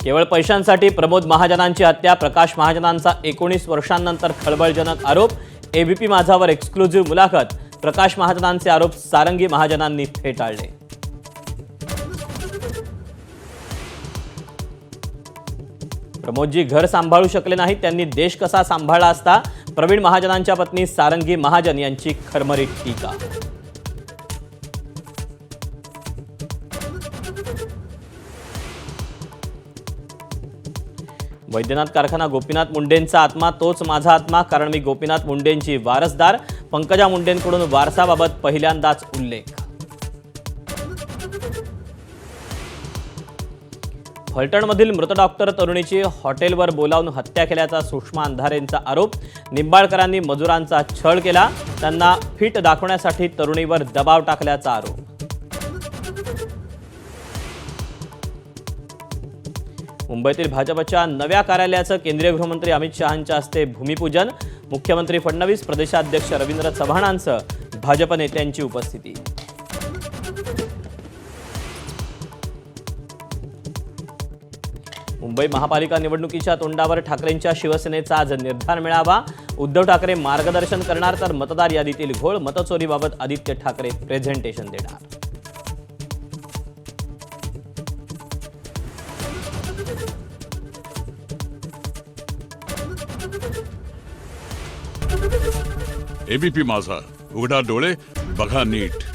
केवळ पैशांसाठी प्रमोद महाजनांची हत्या, प्रकाश महाजनांचा 19 वर्षांनंतर खळबळजनक आरोप। एबीपी माझावर एक्सक्लुझिव्ह मुलाखत। प्रकाश महाजनांचे आरोप सारंगी महाजनांनी फेटाळले। प्रमोदजी घर सांभाळू शकले नाही, त्यांनी देश कसा सांभाळला असता? प्रवीण महाजनांच्या पत्नी सारंगी महाजन यांची खरमरीत टीका। वैद्यनाथ कारखाना गोपीनाथ मुंडेंचा आत्मा, तोच माझा आत्मा, कारण मी गोपीनाथ मुंडेंची वारसदार। पंकजा मुंडेंकडून वारसाबाबत पहिल्यांदाच उल्लेख। फलटणमधील मृत डॉक्टर तरुणीची हॉटेलवर बोलावून हत्या केल्याचा सुषमा अंधारेंचा आरोप। निंबाळकरांनी मजुरांचा छळ केला, त्यांना फिट दाखवण्यासाठी तरुणीवर दबाव टाकल्याचा आरोप। मुंबईतील भाजपच्या नव्या कार्यालयाचं केंद्रीय गृहमंत्री अमित शहांच्या हस्ते भूमिपूजन। मुख्यमंत्री फडणवीस, प्रदेशाध्यक्ष रवींद्र चव्हाणांसह भाजप नेत्यांची उपस्थिती। मुंबई महापालिका निवडणुकीच्या तोंडावर ठाकरेंच्या शिवसेनेचा आज निर्धार मेळावा। उद्धव ठाकरे मार्गदर्शन करणार, तर मतदार यादीतील घोळ, मतचोरीबाबत आदित्य ठाकरे प्रेझेंटेशन देणार। एबीपी माझा, उघडा डोळे बघा नीट।